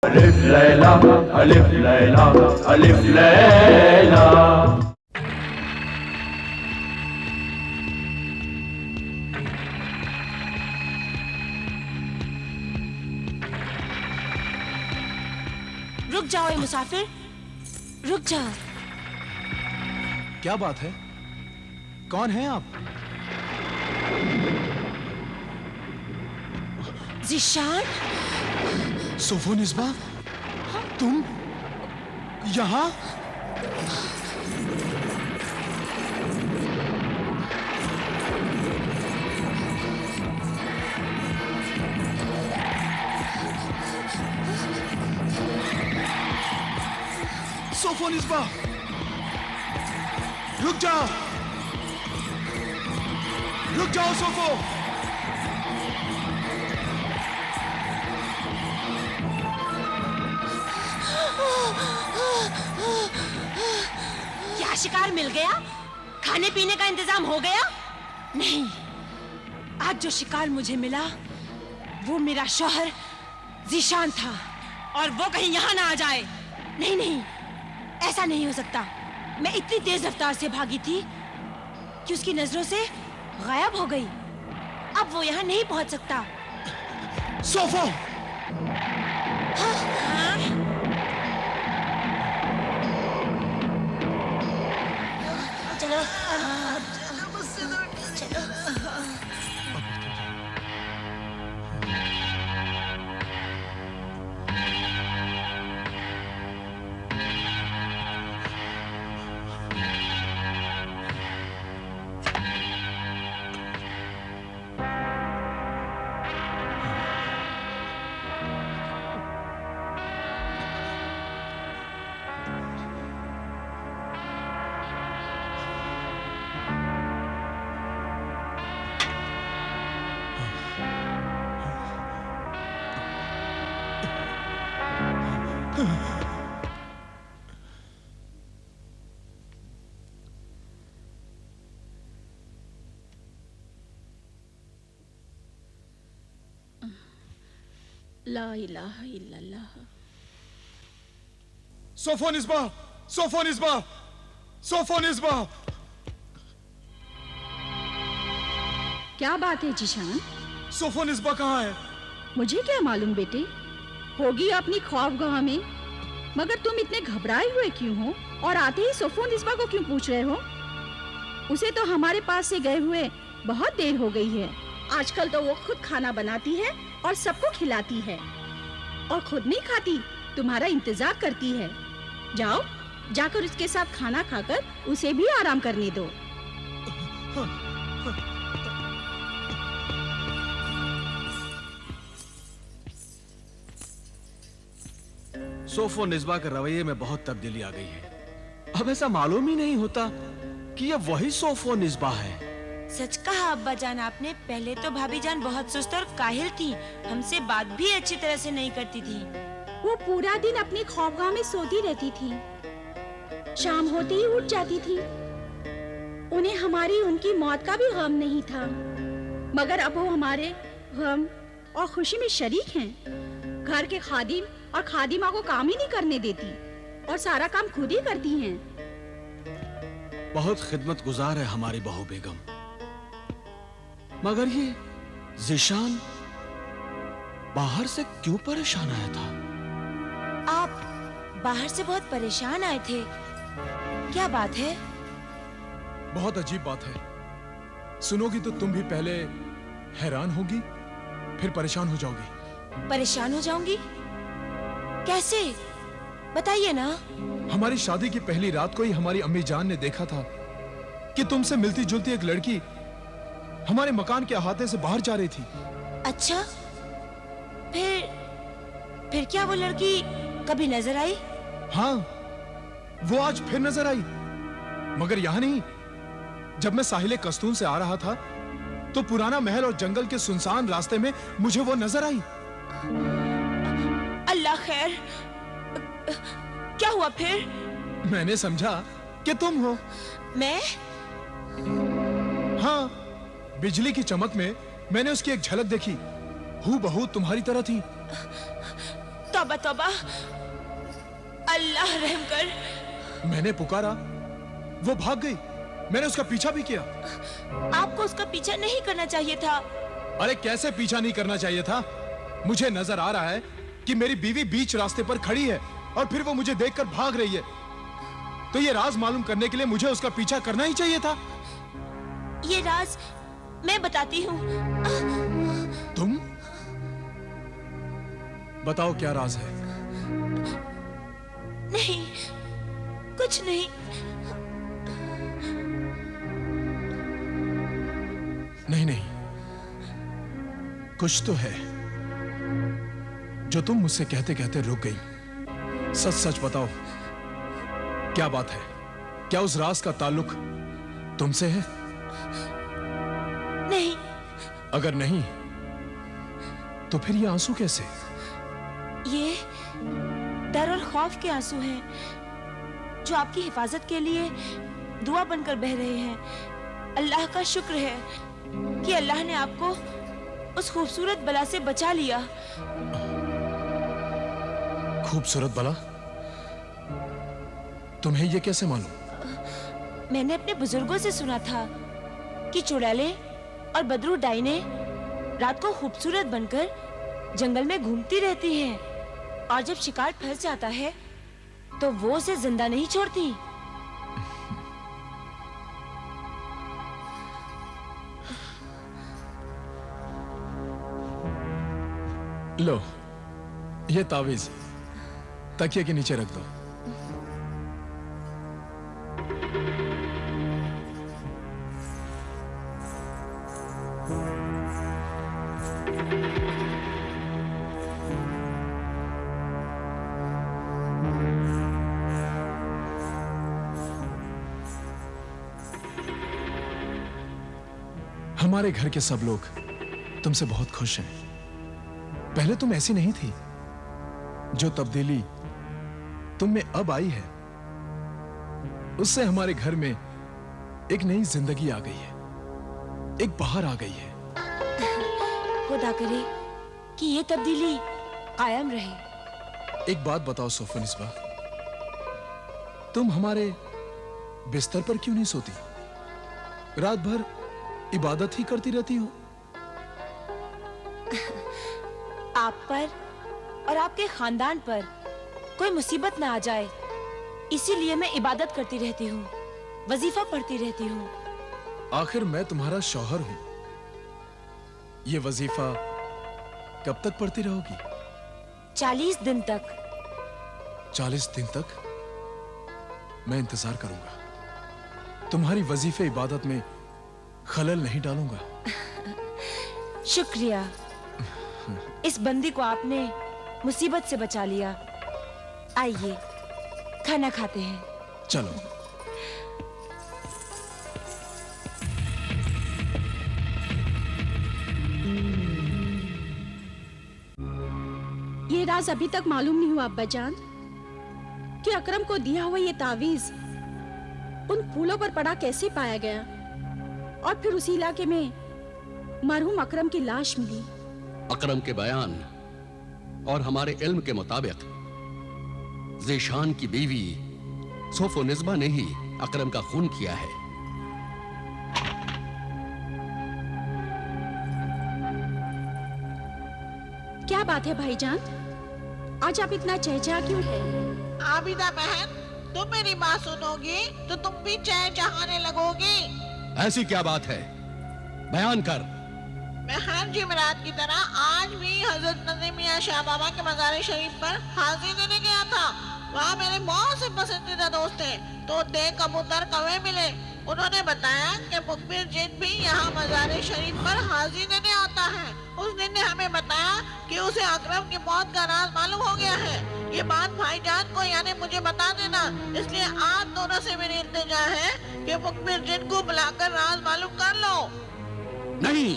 अलिफ लैला अलिफ लैला अलिफ लैला। रुक जाओ ए मुसाफिर, रुक जाओ। क्या बात है? कौन हैं आप? ज़ीशान? सोफोनिस्बा, तुम यहाँ? सोफोनिस्बा, रुक जाओ, रुक जाओ सोफो। क्या शिकार मिल गया? खाने पीने का इंतजाम हो गया? नहीं, आज जो शिकार मुझे मिला वो मेरा शौहर ज़ीशान था, और वो कहीं यहाँ ना आ जाए। नहीं नहीं, ऐसा नहीं हो सकता। मैं इतनी तेज रफ्तार से भागी थी कि उसकी नजरों से गायब हो गई। अब वो यहाँ नहीं पहुंच सकता। सोफो! हाँ? हाँ? चलो चलो। ला इलाहा इल्लल्लाह। सोफोनिस्बा, सोफोनिस्बा, सोफोनिस्बा। क्या बात है ज़ीशान? सोफोनिस्बा कहाँ है? मुझे क्या मालूम बेटे, होगी अपनी ख्वाबगाह में। मगर तुम इतने घबराए हुए क्यों हो, और आते ही सोफोनिस्बा को क्यों पूछ रहे हो? उसे तो हमारे पास से गए हुए बहुत देर हो गई है। आजकल तो वो खुद खाना बनाती है और सबको खिलाती है, और खुद नहीं खाती, तुम्हारा इंतजार करती है। जाओ, जाकर उसके साथ खाना खाकर उसे भी आराम करने दो। सोफोनिस्बा के रवैये में बहुत तब्दीली आ गई है। अब ऐसा मालूम ही नहीं होता कि ये वही सोफोनिस्बा है। सच कहा अब्बा जान आपने। पहले तो भाभी जान बहुत सुस्त और काहिल थी, हमसे बात भी अच्छी तरह से नहीं करती थी। वो पूरा दिन अपनी ख्वाबगाह में सोती रहती थी, शाम होते ही उठ जाती थी। उन्हें हमारी उनकी मौत का भी गम नहीं था, मगर अब वो हमारे गम और खुशी में शरीक हैं। घर के खादिम और खादिमा को काम ही नहीं करने देती, और सारा काम खुद ही करती हैं। बहुत खिदमत गुजार है हमारी बहू बेगम। मगर ये ज़ीशान बाहर से क्यों परेशान आया था? आप बाहर से बहुत परेशान आए थे, क्या बात है? बहुत अजीब बात है। सुनोगी तो तुम भी पहले हैरान होगी, फिर परेशान हो जाओगी। परेशान हो जाऊंगी? कैसे? बताइए ना। हमारी शादी की पहली रात को ही हमारी अम्मी जान ने देखा था कि तुमसे मिलती जुलती एक लड़की हमारे मकान के अहाते से बाहर जा रही थी। अच्छा, फिर क्या वो लड़की कभी नजर आई? हाँ, वो आज फिर नजर आई, मगर यहाँ नहीं। जब मैं साहिले कस्तून से आ रहा था तो पुराना महल और जंगल के सुनसान रास्ते में मुझे वो नजर आई। अल्लाह खैर, क्या हुआ फिर? मैंने समझा कि तुम हो। मैं? हाँ, बिजली की चमक में मैंने उसकी एक झलक देखी, हूबहू तुम्हारी तरह थी। तौबा तौबा, अल्लाह रहम कर। मैंने पुकारा, वो भाग गई। मैंने उसका पीछा भी किया। आपको उसका पीछा नहीं करना चाहिए था। अरे कैसे पीछा नहीं करना चाहिए था? मुझे नजर आ रहा है कि मेरी बीवी बीच रास्ते पर खड़ी है और फिर वो मुझे देखकर भाग रही है। तो ये राज मालूम करने के लिए मुझे उसका पीछा करना ही चाहिए था। ये राज मैं बताती हूँ। तुम बताओ, क्या राज है? नहीं, कुछ नहीं। नहीं नहीं, कुछ तो है जो तुम मुझसे कहते कहते रुक गई। सच सच बताओ, क्या बात है? क्या उस राज का ताल्लुक तुमसे है? नहीं। अगर नहीं तो फिर ये आंसू कैसे? ये डर और खौफ के आंसू हैं जो आपकी हिफाजत के लिए दुआ बनकर बह रहे हैं। अल्लाह का शुक्र है कि अल्लाह ने आपको उस खूबसूरत बला से बचा लिया। खूबसूरत बला? तुम्हें ये कैसे मालूम? मैंने अपने बुजुर्गों से सुना था कि चुड़ैलें और बदरू डाइने रात को खूबसूरत बनकर जंगल में घूमती रहती हैं और जब शिकार फंस जाता है तो वो उसे जिंदा नहीं छोड़ती। लो, ये तावीज तकिए के नीचे रख दो। हमारे घर के सब लोग तुमसे बहुत खुश हैं। पहले तुम ऐसी नहीं थी। जो तब्दीली तुम में अब आई है उससे हमारे घर में एक नई जिंदगी आ गई है, एक बहार आ गई है। खुदा करे कि ये तब्दीली कायम रहे। एक बात बताओ सोफनिस्बा, तुम हमारे बिस्तर पर क्यों नहीं सोती? रात भर इबादत ही करती रहती हो। आप पर और आपके खानदान पर कोई मुसीबत ना आ जाए, इसीलिए मैं इबादत करती रहती हूँ, वजीफा पढ़ती रहती हूँ। आखिर मैं तुम्हारा शौहर हूं। ये वजीफा कब तक पढ़ती रहोगी? 40 दिन तक। 40 दिन तक? मैं इंतजार करूंगा। तुम्हारी वजीफे इबादत में खलल नहीं डालूंगा। शुक्रिया, इस बंदी को आपने मुसीबत से बचा लिया। आइए खाना खाते हैं। चलो। ये राज अभी तक मालूम नहीं हुआ अब्बाजान कि अकरम को दिया हुआ ये तावीज उन फूलों पर पड़ा कैसे पाया गया और फिर उसी इलाके में मरहूम अकरम की लाश मिली। अकरम के बयान और हमारे इल्म के मुताबिक ज़ीशान की बीवी सोफोनिस्बा ने ही अकरम का खून किया है। क्या बात है भाईजान, आज आप इतना चहचहा क्यों है? आबिदा बहन, तुम मेरी बात सुनोगी तो तुम भी चहचहाने लगोगी। ऐसी क्या बात है, बयान कर। मैं हर जुमेरात की तरह आज भी हजरत नजीम मियां शाह बाबा के मज़ार शरीफ पर हाजिरी देने गया था। वहाँ मेरे बहुत से पसंदीदा दोस्त थे, तो कबूतर कौवे मिले। उन्होंने बताया कि मुखबिर जिन भी यहाँ मज़ार शरीफ पर हाजिरी देने आता है। उस दिन ने हमें बताया कि उसे अकरम की मौत का राज मालूम हो गया है। ये बात भाईजान को यानी मुझे बता देना। इसलिए आप दोनों से मेरी इल्तिजा है कि मुखबिर जिन को बुलाकर राज मालूम कर लो। नहीं,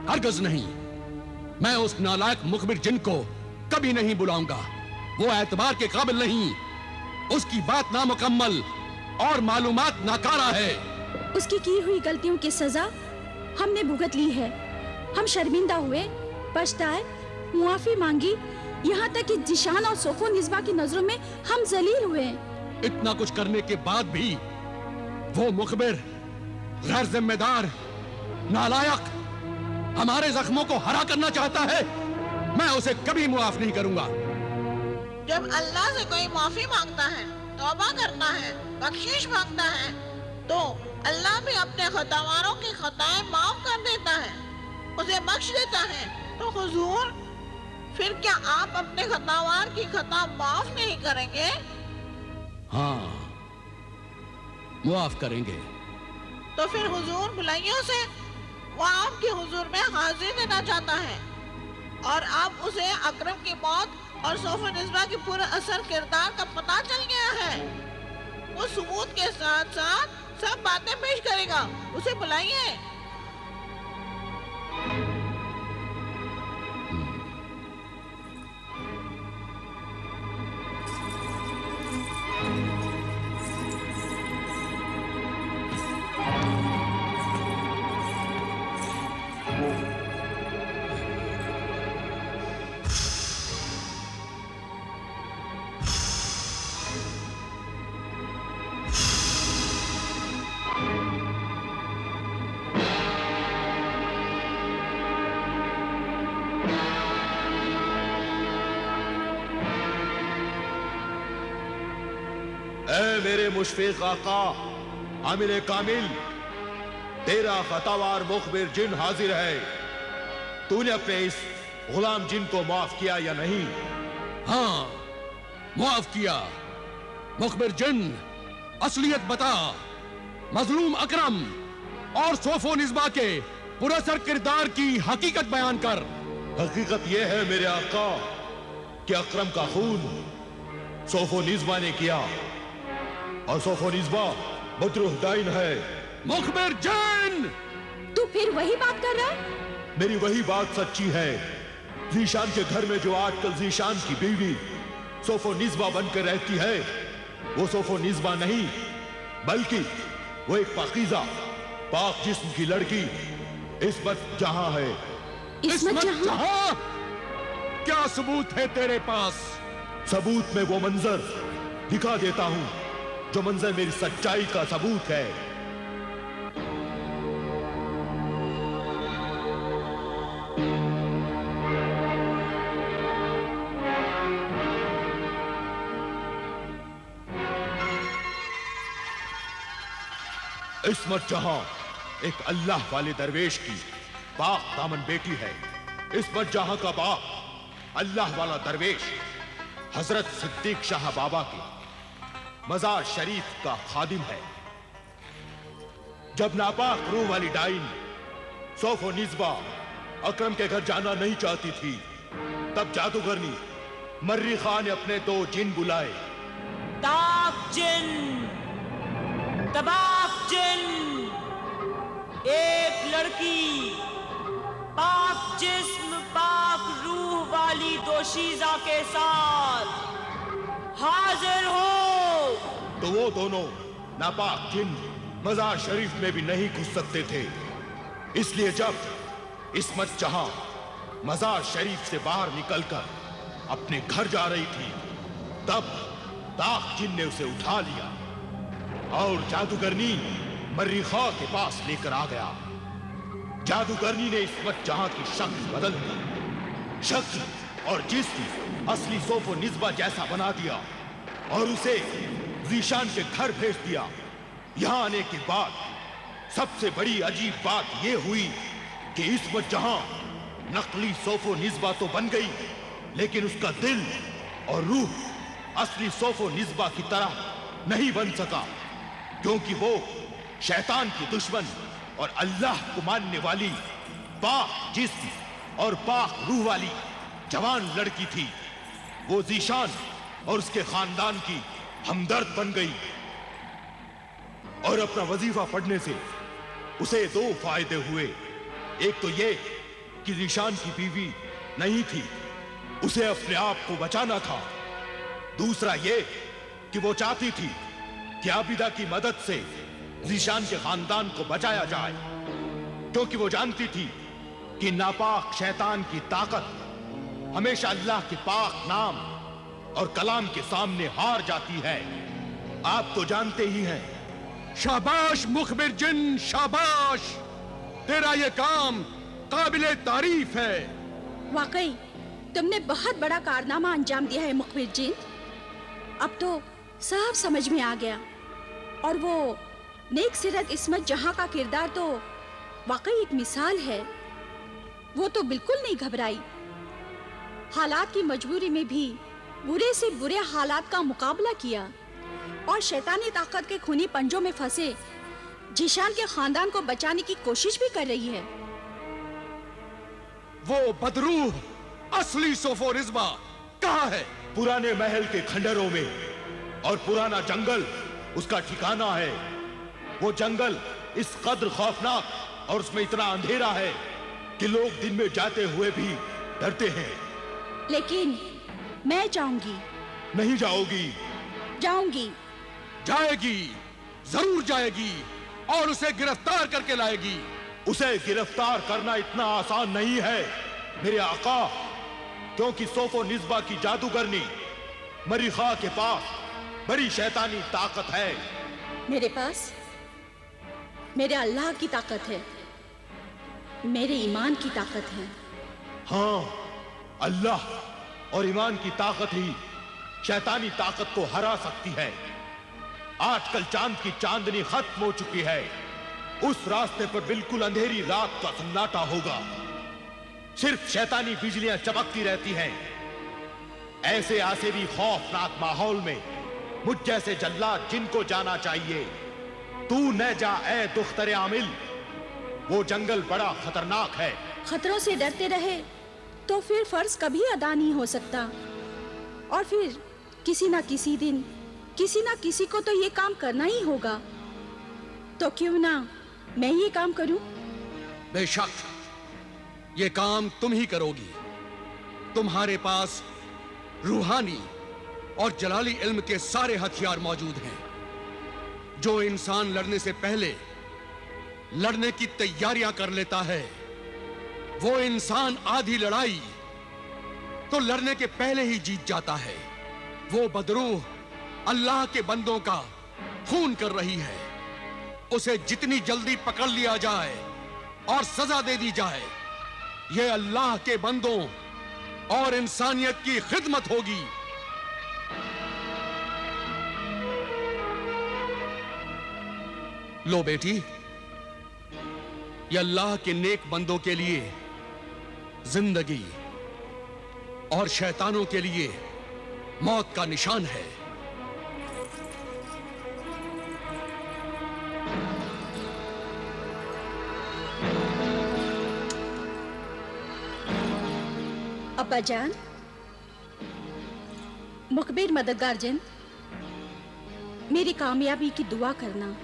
हरगिज़ नहीं। मैं उस नालायक मुखबिर जिन को कभी नहीं बुलाऊंगा। वो एतबार के काबिल नहीं। उसकी बात नामुकम्मल और मालूमात नाकारा है। उसकी की हुई गलतियों की सजा हमने भुगत ली है। हम शर्मिंदा हुए, पछताए, मुआफी मांगी यहाँ तक कि जिशान और सोफो निस्बा की नजरों में हम जलील हुए हैं। इतना कुछ करने के बाद भी वो मुखबिर गैर जिम्मेदार, नालायक हमारे जख्मों को हरा करना चाहता है। मैं उसे कभी मुआफ नहीं करूंगा। जब अल्लाह से कोई माफी मांगता है, तौबा करता है, बख्शिश मांगता है, तो अल्लाह भी अपने खतावारों की खताएं माफ कर देता है, उसे बख्श देता है। तो हुजूर, फिर क्या आप अपने खतावार की खता माफ नहीं करेंगे? हाँ, मुआफ करेंगे। तो फिर हुजूर बुलाइए उसे, वो आपके हुजूर में हाजिर देना चाहता है और आप उसे अकरम की मौत और सोफो निस्बा की पूरा असर किरदार का पता चल गया है। वो सबूत के साथ साथ सब बातें पेश करेगा, उसे बुलाइए। ऐ मेरे मुशफिक आका आमिर कामिल, तेरा खतावार मुखबिर जिन हाजिर है। तूने अपने इस गुलाम जिन को माफ किया या नहीं? हाँ, मुआफ किया। मुखबिर जिन, असलियत बता। मजलूम अकरम और सोफो निस्बा के पुरअसर किरदार की हकीकत बयान कर। हकीकत यह है मेरे आका कि अकरम का खून सोफो निस्बा ने किया और सोफो निस्बा बदरुद्दीन है। मुखबिर जिन, तू फिर वही बात कर रहा है? मेरी वही बात सच्ची है। जीशान के घर में जो आजकल जीशान की बीवी सोफो निस्बा बनकर रहती है, वो सोफो निस्बा नहीं, बल्कि वो एक पाकीज़ा पाक जिस्म की लड़की इस्मत जहां है। इस्मत जहां? क्या सबूत है तेरे पास? सबूत में वो मंजर दिखा देता हूं जो मंजर मेरी सच्चाई का सबूत है। इस्मत जहां एक अल्लाह वाले दरवेश की पाक दामन बेटी है। इस्मत जहां का बाप अल्लाह वाला दरवेश हजरत सिद्दीक शाह बाबा के मजार शरीफ का खादिम है। जब नापाक रूह वाली डाइन सोफो निस्बा अकरम के घर जाना नहीं चाहती थी, तब जादूगरनी मर्री खान ने अपने 2 जिन बुलाए। ताक जिन, तबाक जिन, एक लड़की पाक जिस्म पाक रूह वाली दोशीजा के साथ हाजिर हो। तो वो दोनों नापाक जिन मजार शरीफ में भी नहीं घुस सकते थे। इसलिए जब इस्मत जहां मजार शरीफ से बाहर निकलकर अपने घर जा रही थी, तब ताक जिन ने उसे उठा लिया और जादूगरनी मर्री खां के पास लेकर आ गया। जादूगरनी ने इस्मत जहां की शक्ल बदल दी, शक्ल और जिस्म असली सोफो निस्बा जैसा बना दिया और उसे जीशान के घर भेज दिया। यहां आने के बाद सबसे बड़ी अजीब बात यह हुई कि इस्मत जहां नकली सोफो निस्बा तो बन गई, लेकिन उसका दिल और रूह असली सोफो निस्बा की तरह नहीं बन सका, क्योंकि वो शैतान की दुश्मन और अल्लाह को मानने वाली पाक जिस्म और पाक रूह वाली जवान लड़की थी। वो जीशान और उसके खानदान की हमदर्द बन गई और अपना वजीफा पढ़ने से उसे 2 फायदे हुए। एक तो ये कि जीशान की बीवी नहीं थी, उसे अपने आप को बचाना था। दूसरा ये कि वो चाहती थी कि आबिदा की मदद से जीशान के खानदान को बचाया जाए, क्योंकि वो जानती थी कि नापाक शैतान की ताकत हमेशा अल्लाह के पाक नाम और कलाम के सामने हार जाती है। आप तो जानते ही हैं। शाबाश मुखबिर जिन, शाबाश। तेरा ये काम काबिले तारीफ है। वाकई तुमने बहुत बड़ा कारनामा अंजाम दिया है मुखबिर जिन। अब तो सब समझ में आ गया। और वो नेक सीरत इस्मत जहां का किरदार तो वाकई एक मिसाल है। वो तो बिल्कुल नहीं घबराई। हालात की मजबूरी में भी बुरे से बुरे हालात का मुकाबला किया और शैतानी ताकत के खूनी पंजों में फंसे जीशान के खानदान को बचाने की कोशिश भी कर रही है। वो बदरूह असली सोफो रिज़वा कहाँ है? पुराने महल के खंडरों में, और पुराना जंगल उसका ठिकाना है। वो जंगल इस कद्र खौफनाक और उसमें इतना अंधेरा है कि लोग दिन में जाते हुए भी डरते हैं। लेकिन मैं जाऊंगी। नहीं जाओगी? जाऊंगी। जाएगी, जरूर जाएगी और उसे गिरफ्तार करके लाएगी। उसे गिरफ्तार करना इतना आसान नहीं है मेरे आका, क्योंकि सोफो निस्बा की जादूगरनी मरीखा के पास बड़ी शैतानी ताकत है। मेरे पास मेरे अल्लाह की ताकत है, मेरे ईमान की ताकत है। हाँ, अल्लाह और ईमान की ताकत ही शैतानी ताकत को हरा सकती है। आजकल चांद की चांदनी खत्म हो चुकी है। उस रास्ते पर बिल्कुल अंधेरी रात का सन्नाटा होगा। सिर्फ शैतानी बिजलियां चमकती रहती हैं। ऐसे आसिरी खौफनाक माहौल में मुझ जैसे जल्लाद जिनको जाना चाहिए। तू न जा ए दुख्तरे आमिल, वो जंगल बड़ा खतरनाक है। खतरों से डरते रहे तो फिर फर्ज कभी अदा नहीं हो सकता। और फिर किसी ना किसी दिन किसी ना किसी को तो ये काम करना ही होगा। तो क्यों ना मैं ये काम करूं? बेशक ये काम तुम ही करोगी। तुम्हारे पास रूहानी और जलाली इल्म के सारे हथियार मौजूद हैं। जो इंसान लड़ने से पहले लड़ने की तैयारियां कर लेता है, वो इंसान आधी लड़ाई तो लड़ने के पहले ही जीत जाता है। वो बदरूह अल्लाह के बंदों का खून कर रही है। उसे जितनी जल्दी पकड़ लिया जाए और सजा दे दी जाए, ये अल्लाह के बंदों और इंसानियत की खिदमत होगी। लो बेटी, ये अल्लाह के नेक बंदों के लिए जिंदगी और शैतानों के लिए मौत का निशान है। अब्बा जान, मुखबिर मददगार जिन, मेरी कामयाबी की दुआ करना।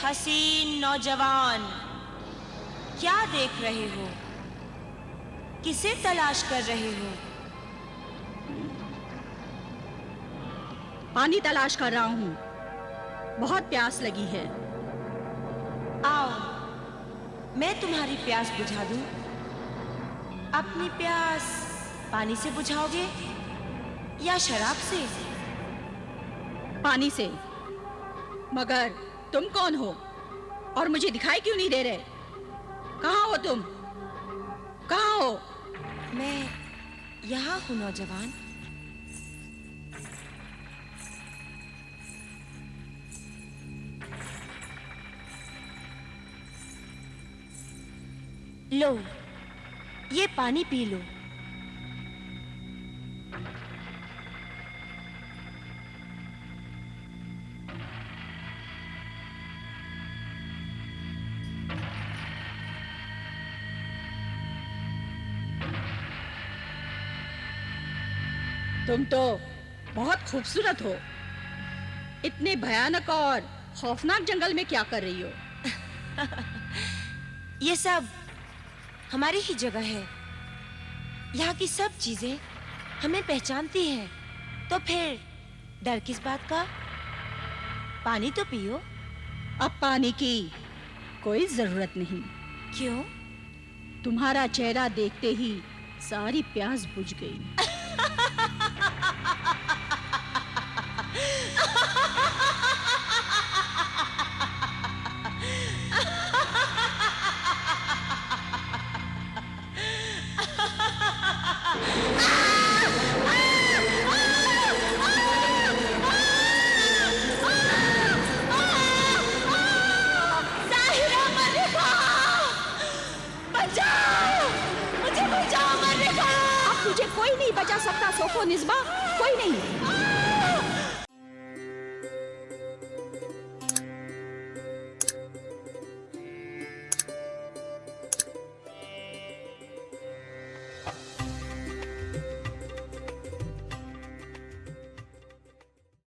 हसीन नौजवान, क्या देख रहे हो? किसे तलाश कर रहे हो? पानी तलाश कर रहा हूँ। बहुत प्यास लगी है। आओ, मैं तुम्हारी प्यास बुझा दूं। अपनी प्यास पानी से बुझाओगे या शराब से? पानी से। मगर तुम कौन हो और मुझे दिखाई क्यों नहीं दे रहे? कहाँ हो तुम? कहाँ हो? मैं यहाँ हूँ नौजवान। लो, ये पानी पी लो। तुम तो बहुत खूबसूरत हो। इतने भयानक और खौफनाक जंगल में क्या कर रही हो? ये सब हमारी ही जगह है। यहाँ की सब चीजें हमें पहचानती हैं। तो फिर डर किस बात का? पानी तो पियो। अब पानी की कोई जरूरत नहीं। क्यों? तुम्हारा चेहरा देखते ही सारी प्यास बुझ गई। मुझे कोई नहीं बचा सकता सोफोनिस्बा, कोई नहीं।